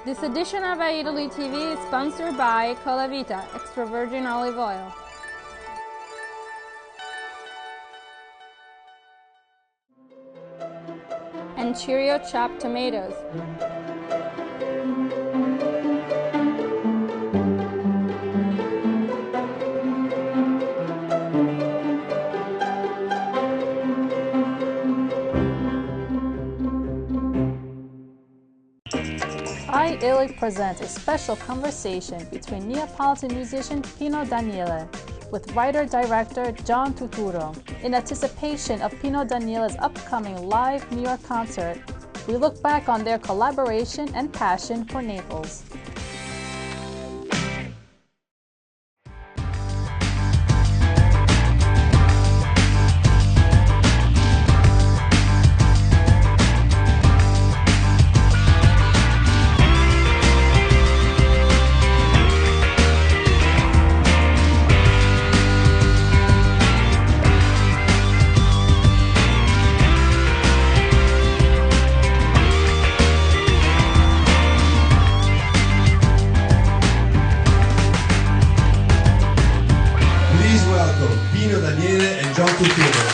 This edition of Italy TV is sponsored by Colavita extra virgin olive oil. And Cheerio chopped tomatoes. Italy presents a special conversation between Neapolitan musician Pino Daniele with writer-director John Tuturro. In anticipation of Pino Daniele's upcoming live New York concert, we look back on their collaboration and passion for Naples. Pino Daniele and John Turturro.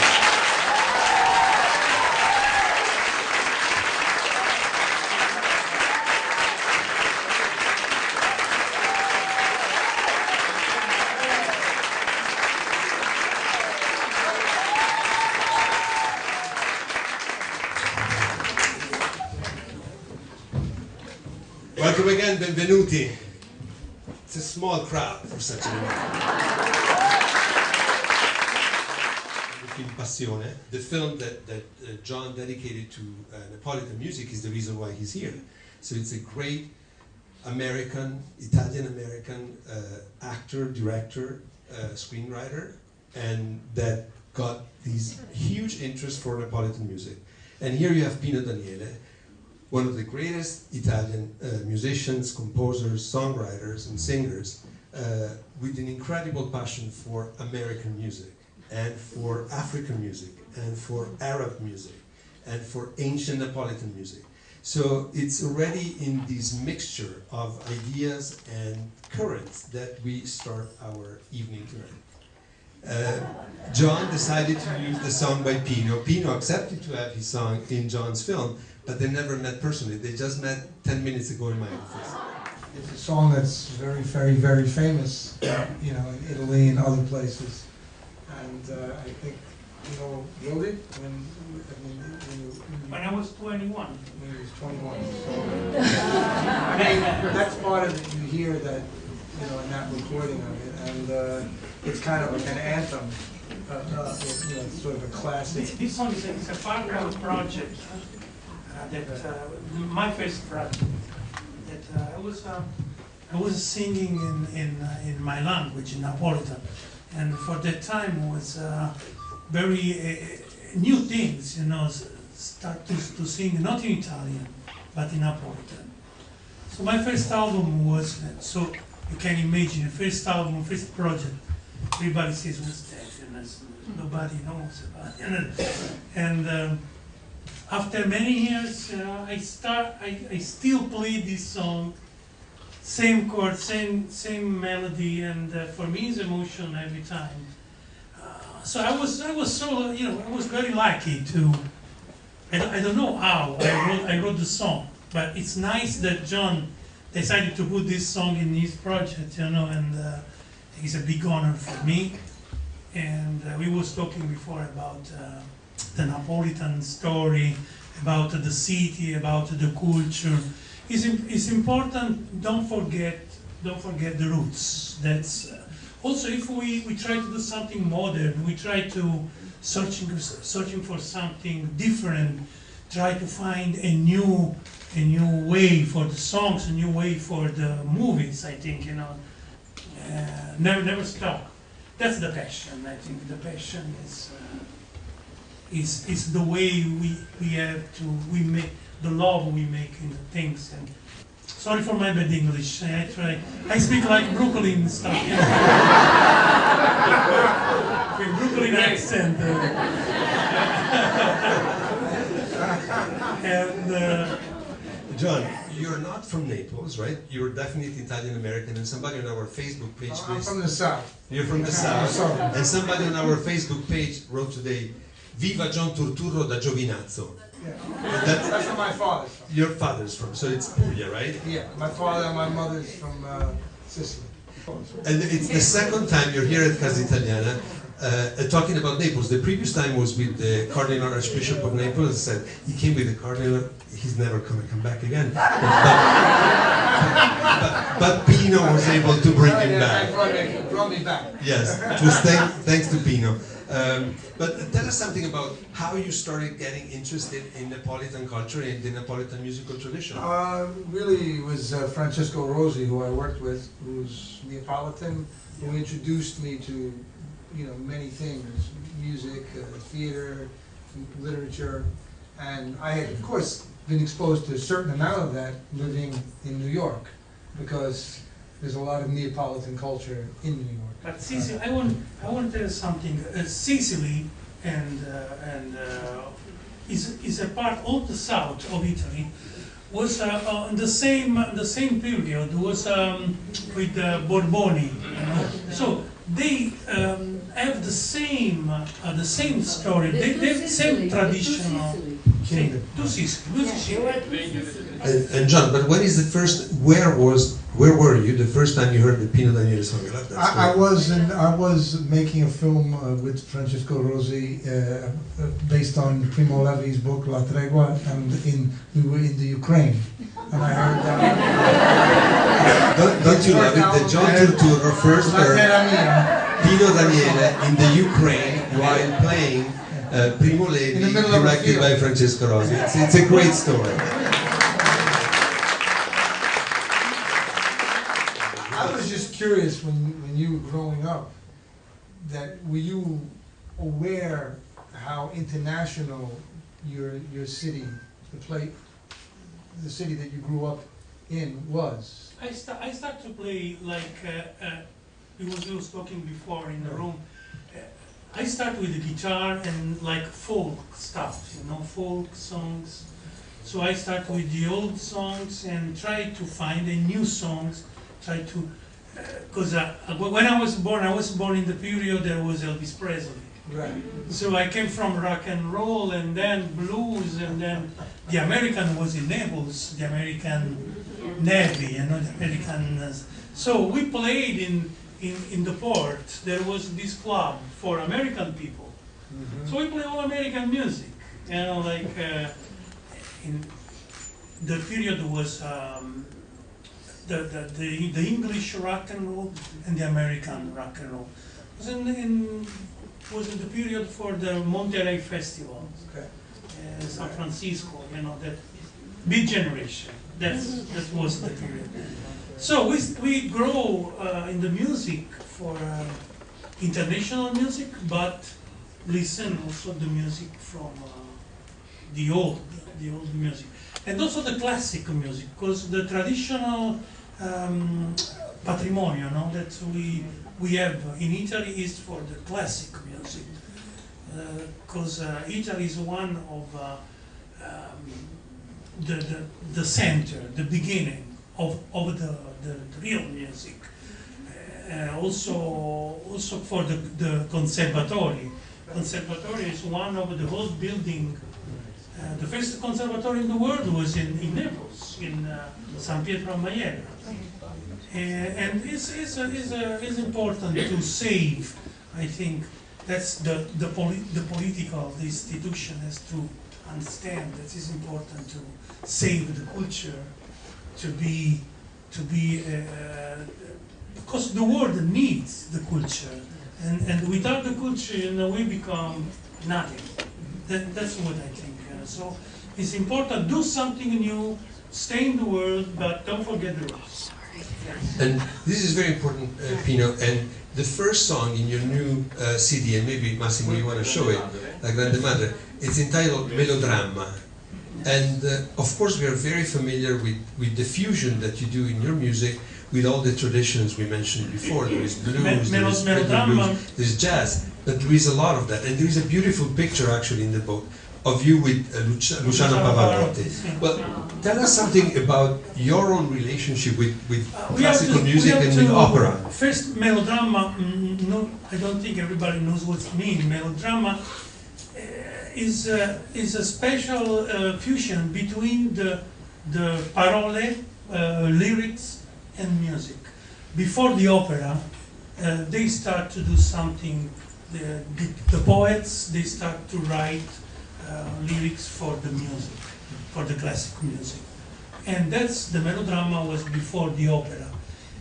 Welcome again, benvenuti. It's a small crowd for such an event. Passione, the film that John dedicated to Napolitan music, is the reason why he's here. So it's a great Italian-American actor, director, screenwriter, and that got these huge interest for Napolitan music. And here you have Pino Daniele, one of the greatest Italian musicians, composers, songwriters, and singers, with an incredible passion for American music, and for African music, and for Arab music, and for ancient Napolitan music. So it's already in this mixture of ideas and currents that we start our evening tonight. John decided to use the song by Pino. Pino accepted to have his song in John's film, but they never met personally. They just met 10 minutes ago in my office. It's a song that's very, very, very famous, you know, in Italy and other places. And I think, you know, wrote it when I was 21. When he was 21. So, I mean, that's part of it. You hear that, you know, in that recording of it, and it's kind of like an anthem. You know, it's sort of a classic. This song is a part of a project my first project. That I was singing in my language, in Napolitan. And for that time it was very new things, you know, start to sing not in Italian, but in Napolitan. So my first album was, so you can imagine, the first album, first project, everybody says, what's that? And nobody knows about it. And after many years, I still play this song, same chord, same melody, and for me it's emotion every time. So I was so, you know, I was very lucky to. I don't know how I wrote the song, but it's nice that John decided to put this song in his project, you know, and it's a big honor for me. And we was talking before about the Napolitan story, about the city, about the culture. It's important. Don't forget the roots. That's also, if we try to do something modern, we try to searching for something different, try to find a new way for the songs, a new way for the movies. I think, you know, never stop. That's the passion. I think the passion is the way we have to make the love we make in the things. And sorry for my bad English. I speak like Brooklyn stuff. With Brooklyn accent. And John, you're not from Naples, right? You're definitely Italian American, and somebody on our Facebook page. I'm from the South. You're from the South, and somebody on our Facebook page wrote today, "Viva John Turturro da Giovinazzo." Yeah. That's where my father's from. your father's from, so it's Puglia, right? Yeah, my father and my mother's from Sicily. And it's the second time you're here at Casa Italiana talking about Naples. The previous time was with the Cardinal Archbishop of Naples. Said he came with the Cardinal. He's never going to come back again. But Pino was able to bring him back. Brought me back. Yes, it was thanks to Pino. But tell us something about how you started getting interested in Neapolitan culture and the Neapolitan musical tradition. Really, it was Francesco Rosi, who I worked with, who's Neapolitan, who introduced me to, many things: music, theater, literature, and I had, of course, been exposed to a certain amount of that living in New York, because there's a lot of Neapolitan culture in New York. But Sicily, I want to tell you something. Sicily is a part of the south of Italy. Was in the same period was with the Borboni. So they have the same story. They have the same traditional Kingdom. To Sicily. And John, but when is the first? Where were you the first time you heard the Pino Daniele song? I love that story. I was making a film with Francesco Rosi based on Primo Levi's book La Tregua, and we were in the Ukraine, and I heard that. Don't you love it that John Turturro first heard Pino Daniele in the Ukraine while playing Primo Levi, directed by Francesco Rosi. It's a great story. I was just curious when you were growing up, were you aware how international your city, the city that you grew up in was? I start to play like we was talking before in the room. I start with the guitar and like folk stuff, folk songs. So I start with the old songs and try to find new songs. Try to, because when I was born in the period there was Elvis Presley. Right. So I came from rock and roll, and then blues, and then the American was in Naples, the American Navy, the American. So we played in the port. There was this club for American people. Mm-hmm. So we play all American music. Like in the period was the English rock and roll and the American rock and roll. It was in the period for the Monterey Festival, okay. San Francisco, that big generation. That was the period. So we grow in the music for international music, but listen also the music from the old music, and also the classic music, because the traditional patrimonio that we have in Italy is for the classic music, because Italy is one of the center, the beginning of the real music. Also for the conservatory. Conservatory is one of the old building. The first conservatory in the world was in Naples, in San Pietro a Maiella. And it's important to save. I think that's the political, the institution has to understand that it's important to save the culture, to be because the world needs the culture, and without the culture, we become nothing. That's what I think. So it's important, do something new, stay in the world, but don't forget the roots. And this is very important, Pino. And the first song in your new CD, and maybe Massimo, you want to show it, La Grande Madre, it's entitled Melodramma. And of course, we are very familiar with the fusion that you do in your music with all the traditions we mentioned before. There is blues, there is rhythm blues, there is jazz, but there is a lot of that. And there is a beautiful picture actually in the book of you with Luciano Pavarotti. Well, tell us something about your own relationship with classical music and with opera. First, melodrama, no, I don't think everybody knows what it means. Melodrama is a special fusion between the parole, lyrics, and music. Before the opera, they start to do something. The poets, they start to write lyrics for the music, for the classic music. And that's, the melodrama was before the opera.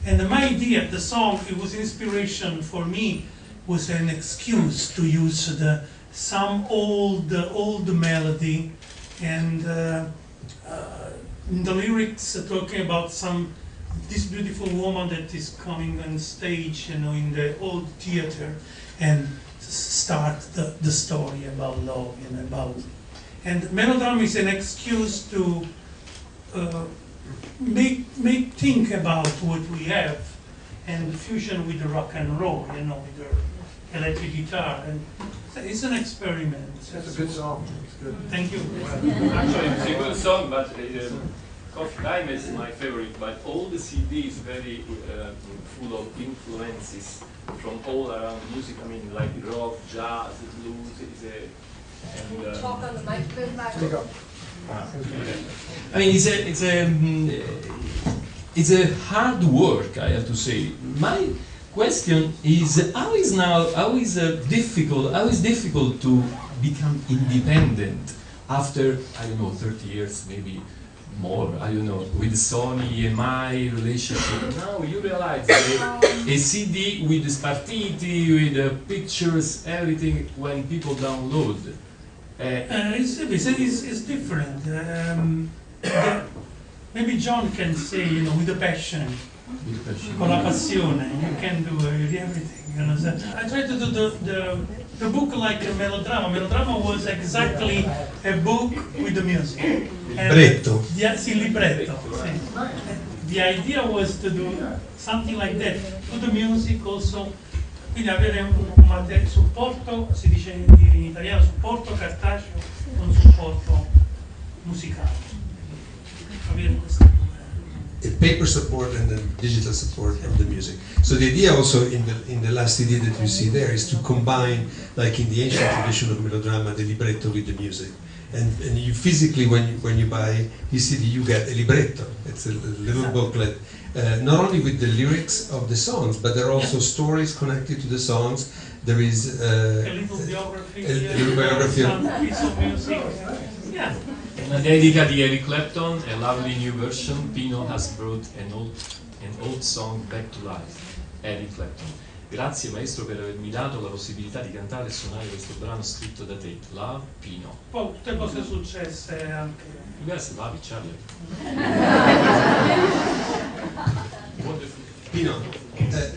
And my idea, the song, it was inspiration for me, was an excuse to use some old melody, and the lyrics talking about this beautiful woman that is coming on stage, you know, in the old theater, and start the story about love and melodrama is an excuse to make think about what we have, and fusion with the rock and roll, you know, with the electric guitar, and it's an experiment. That's a good song. It's good. Thank you. Actually, it's a good song, but Coffee Time is my favorite. But all the CD is very full of influences from all around music. I mean, like rock, jazz, blues. Talk on the microphone. I mean, it's a hard work, I have to say. My question is, how is difficult to become independent after, I don't know, 30 years, maybe more, I don't know, with Sony and my relationship. Now you realize that a CD with the spartiti, with the pictures, everything, when people download. It's different. Maybe John can say, you know, with the passion. Con la passione, you can do everything. You know. So I tried to do the book like a melodrama. Melodrama was exactly a book with the music. Libretto. Sì, libretto. Sì. The idea was to do something like that, to the music also. Quindi avere un supporto, si dice in italiano, supporto cartaceo con supporto musicale. Avere questo. Paper support and the digital support of the music. So the idea also in the last CD that you see there is to combine, like in the ancient tradition of melodrama, the libretto with the music. And you physically, when you buy this CD, you get a libretto. It's a little booklet, not only with the lyrics of the songs, but there are also stories connected to the songs. There is a little biography, some piece of music. Yeah. Una dedica di Eric Clapton, a lovely new version. Pino has brought an old song back to life. Eric Clapton. Grazie maestro per avermi dato la possibilità di cantare e suonare questo brano scritto da te. Love, Pino. Poi tutte cose successe anche. You guys love each other. Wonderful. Pino,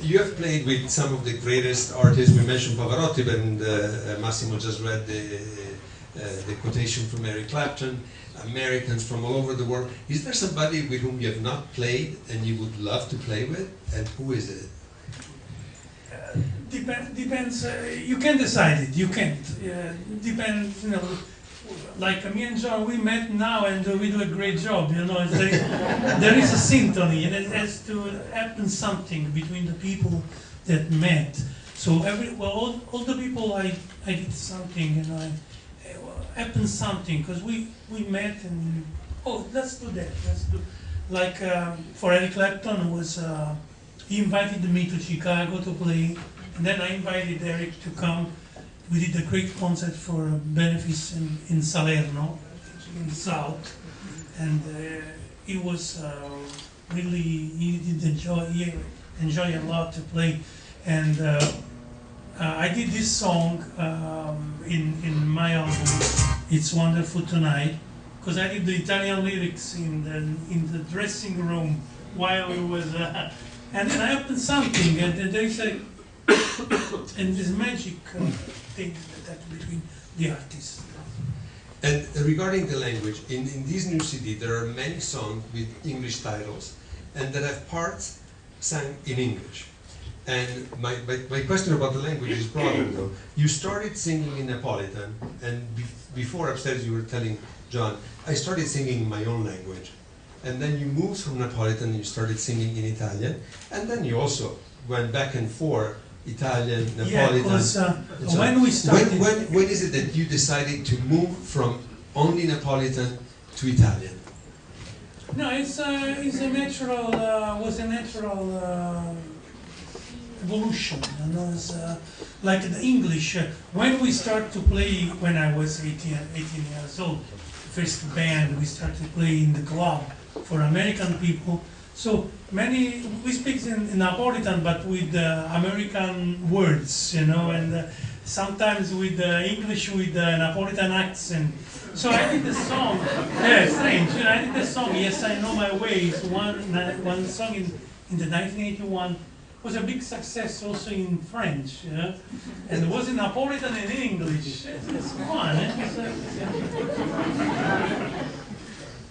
you have played with some of the greatest artists. We mentioned Pavarotti, but Massimo just read the quotation from Eric Clapton. Americans from all over the world. Is there somebody with whom you have not played and you would love to play with? And who is it? Depends. You can decide it. You can't. Depends. You know, like me and John, we met now and we do a great job. You know, there is a symphony, and it has to happen something between the people that met. So all the people I did something, you know. Happened something because we met and let's do that. Let's do like for Eric Clapton was he invited me to Chicago to play, and then I invited Eric to come. We did a great concert for a benefice in Salerno, in the south, and it was really he did enjoy a lot to play, and I did this song in my album. It's Wonderful Tonight, because I did the Italian lyrics in the dressing room while we was, and then happened something, and there is a and this magic thing that between the artists. And regarding the language, in this new CD there are many songs with English titles, and that have parts sang in English. And my question about the language is broader though. You started singing in Napolitan, and before upstairs you were telling John, I started singing in my own language. And then you moved from Napolitan and you started singing in Italian, and then you also went back and forth, Italian, Napolitan. Yeah, because when we started... When is it that you decided to move from only Napolitan to Italian? No, it's a natural, was a natural evolution. You know, it's, like the English, when we started to play, when I was 18 years old, first band, we started to play in the club for American people. So we speak in Napolitan, but with American words, you know, and sometimes with English with Napolitan accent. So I did the song, yeah, strange, you know, I did the song, Yes I Know My Way, it's one song in the 1981, was a big success also in French, you know, and it was in Napolitan and in English. It's fun, eh?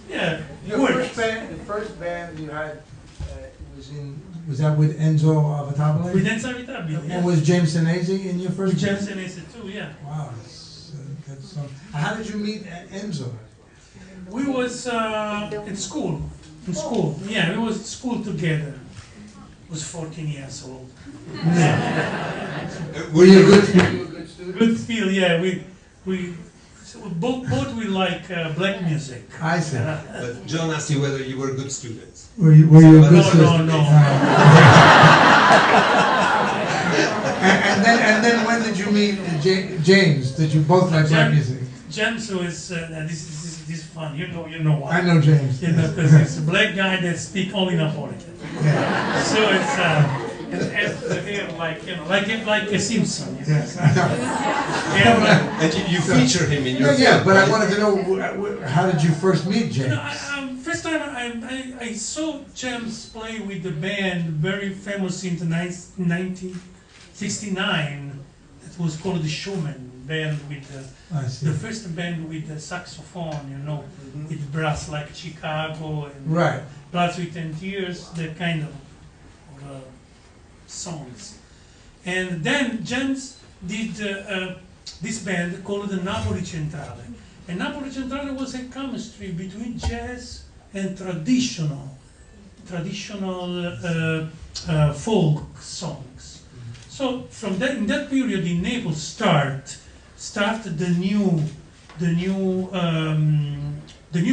Yeah, the first band you had was that with Enzo Avitabile? With Enzo Avitabile, yeah. And was James Senesi in your first With band? James Senesi too, yeah. Wow, that's how did you meet Enzo? We was in school. Yeah, we was at school together. Was 14 years old. Were you a good student? Good feel, yeah. We both we like black music. I see. But John asked you whether you were good students. Were you a good student? No. And then when did you meet James? Did you both like black music? James was this is fun. You know why? I know James. You know, because it's a black guy that speak only Napolitan. Yeah. So it's has the hair like like a Simpson. Yes, I know. And you feature him in your film. Yeah, but right? I wanted to know, how did you first meet James? You know, first time I saw James play with the band, very famous in the 1969. It was called the Showman band with the first band with the saxophone, you know, with brass like Chicago and right. Blood, Sweat and Tears, that kind of songs. And then James did this band called the Napoli Centrale. And Napoli Centrale was a chemistry between jazz and traditional folk songs. So from that, in that period in Naples started the new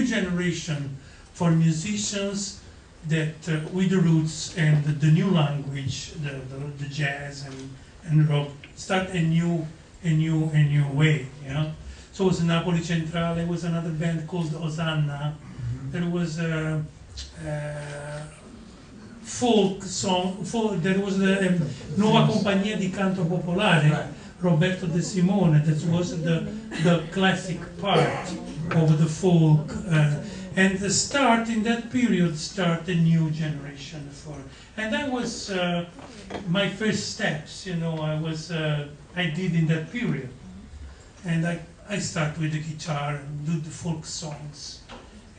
generation for musicians that with the roots and the new language, the jazz and rock, start a new way, you know. So it was Napoli Centrale. There was another band called Osanna. There was folk song. There was the Nuova Compagnia di Canto Popolare, Roberto De Simone. That was the classic part of the folk. And the start in that period, start a new generation and that was my first steps. You know, I did in that period, and I start with the guitar and do the folk songs,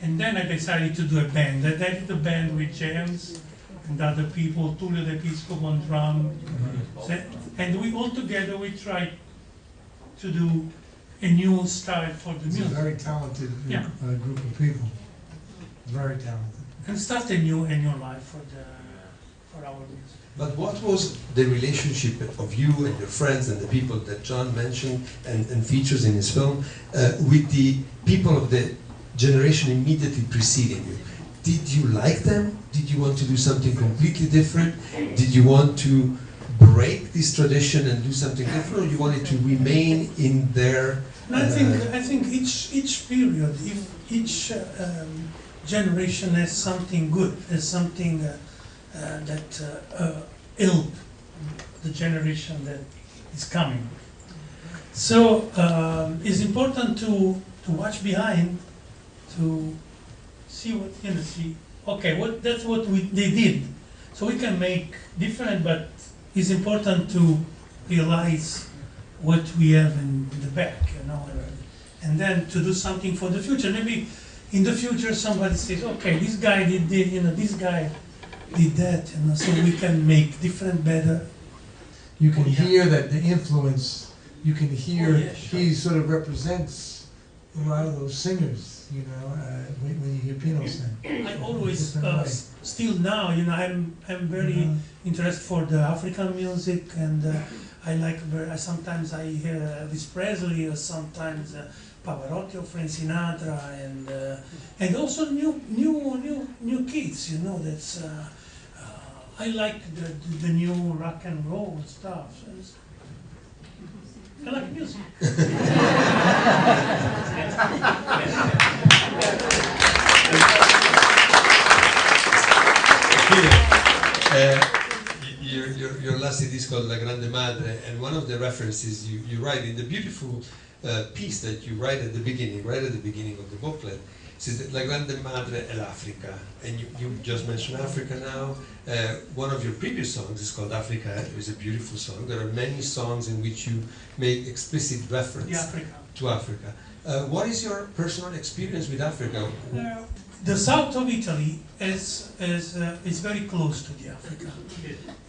and then I decided to do a band. I did a band with James and other people, Tullio D'Episcopo on drum, and we all together we tried to do a new style for the music. It's a very talented group of people. Very talented. And start a new life for our music. But what was the relationship of you and your friends and the people that John mentioned and features in his film with the people of the generation immediately preceding you? Did you like them? Did you want to do something completely different? Did you want to break this tradition and do something different, or you wanted to remain in their? No, I think each period, each generation has something good, has something that help the generation that is coming. So it's important to watch behind, to see what that's what they did. So we can make different, but it's important to realize what we have in the back, you know, and then to do something for the future. Maybe in the future somebody says, okay, this guy did, you know, this guy did that, you know, so we can make different, better you can hear that the influence, you can hear Sure. he sort of represents a lot of those singers, you know, when you hear Pino sing. I always, Different way. still now, you know, I'm very interested for the African music, and I like sometimes I hear Elvis Presley, or sometimes Pavarotti or Frank Sinatra, and also new kids, you know. That's I like the new rock and roll stuff. I like music. Your last CD is called La Grande Madre, and one of the references you write in the beautiful piece that you write at the beginning, right at the beginning of the booklet, says that La Grande Madre è l'Africa, and you just mentioned Africa now. One of your previous songs is called Africa. It's a beautiful song. There are many songs in which you make explicit reference to Africa. What is your personal experience with Africa? The south of Italy is very close to the Africa.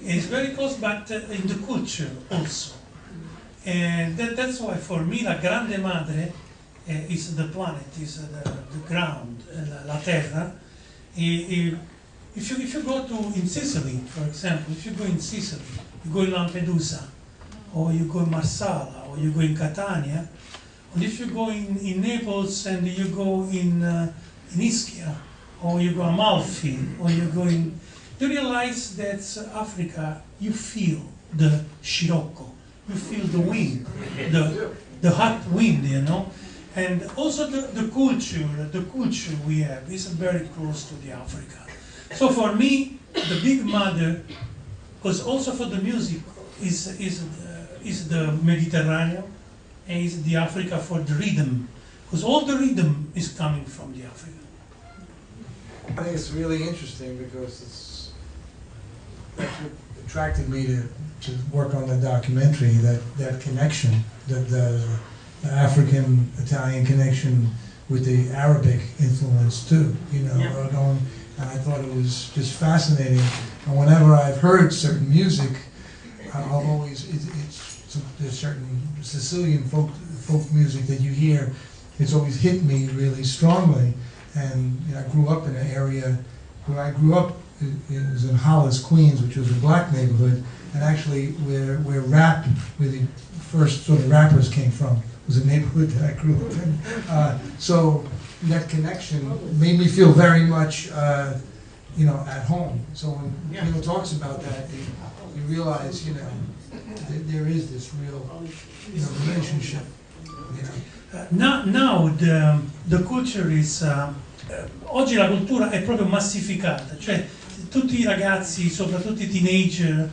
It's very close, but in the culture also. And that's why for me La Grande Madre is the planet, is the ground, la terra. If you go in Sicily, for example, if you go in Sicily, you go in Lampedusa, or you go in Marsala, or you go in Catania, and if you go in Naples and you go in Ischia, or you go in Amalfi, or you go in, you realize that Africa, you feel the scirocco, you feel the wind, the hot wind, you know. And also the culture we have is very close to the Africa. So for me, the big mother, because also for the music, is the Mediterranean, and is the Africa for the rhythm, because all the rhythm is coming from the Africa. I think it's really interesting because that's what attracted me to work on the documentary, that connection, the African-Italian connection with the Arabic influence too, you know, and I thought it was just fascinating. And whenever I've heard certain music, I've always, there's certain Sicilian folk music that you hear, it's always hit me really strongly. And you know, I grew up in an area where I grew up, it was in Hollis, Queens, which was a black neighborhood, and actually where the first sort of rappers came from, was a neighborhood that I grew up in. So that connection made me feel very much, you know, at home. So when Pino talks about that, you realize, you know, there is this real, you know, relationship. You know. Now the culture is. Oggi la cultura è proprio massificata, cioè tutti i ragazzi, soprattutto i teenager,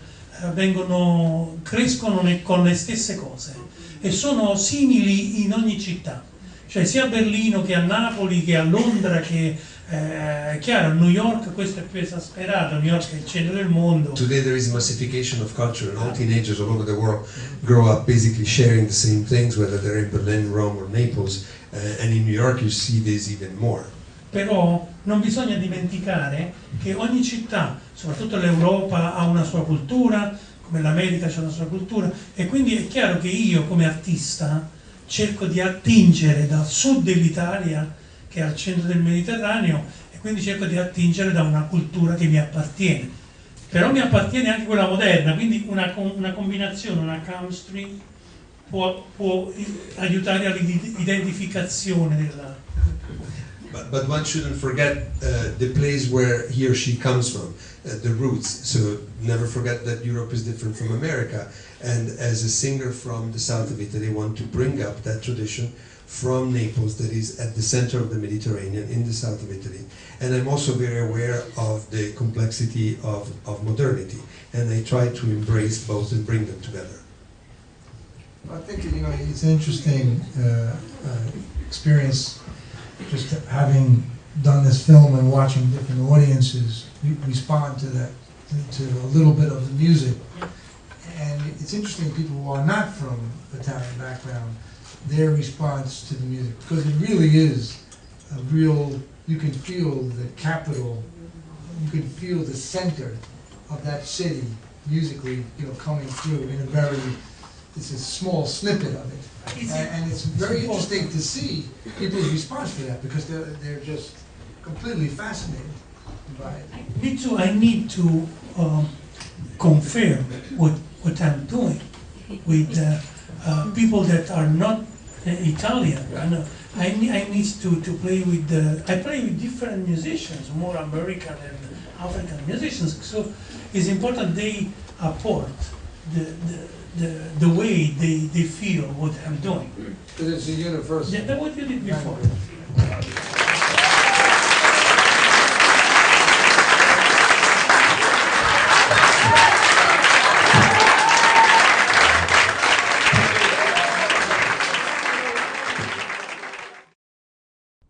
crescono con le stesse cose e sono simili in ogni città, cioè sia a Berlino che a Napoli che a Londra che chiaro, a New York questo è più esasperato, New York è il centro del mondo. Today there is massification of culture, and all teenagers all over the world grow up basically sharing the same things, whether they're in Berlin, Rome or Naples, and in New York you see this even more. Però non bisogna dimenticare che ogni città, soprattutto l'Europa, ha una sua cultura, come l'America c'è una sua cultura, e quindi è chiaro che io come artista cerco di attingere dal sud dell'Italia, che è al centro del Mediterraneo, e quindi cerco di attingere da una cultura che mi appartiene. Però mi appartiene anche quella moderna, quindi una combinazione, una chemistry può aiutare all'identificazione della... But one shouldn't forget the place where he or she comes from, the roots. So never forget that Europe is different from America. And as a singer from the south of Italy, I want to bring up that tradition from Naples that is at the center of the Mediterranean in the south of Italy. And I'm also very aware of the complexity of modernity. And I try to embrace both and bring them together. I think, you know, it's an interesting experience just having done this film and watching different audiences respond to that, to a little bit of the music. And it's interesting, people who are not from Italian background, their response to the music, because it really is a real, you can feel the capital, you can feel the center of that city musically, coming through in a very, it's a small snippet of it. And it's very interesting to see people's response to that, because they're just completely fascinated by it. Me too. I need to confirm what I'm doing with people that are not Italian. I need to play with I play with different musicians, more American and African musicians. So it's important they apport the way they feel what I'm doing. Because it's a universal. Yeah, that's what you did before.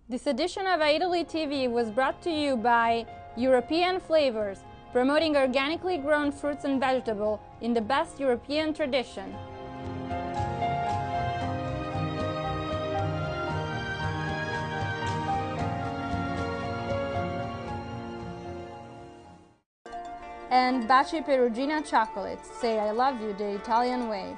This edition of Italy TV was brought to you by European Flavors, promoting organically grown fruits and vegetables in the best European tradition. And Baci Perugina chocolates, say I love you the Italian way.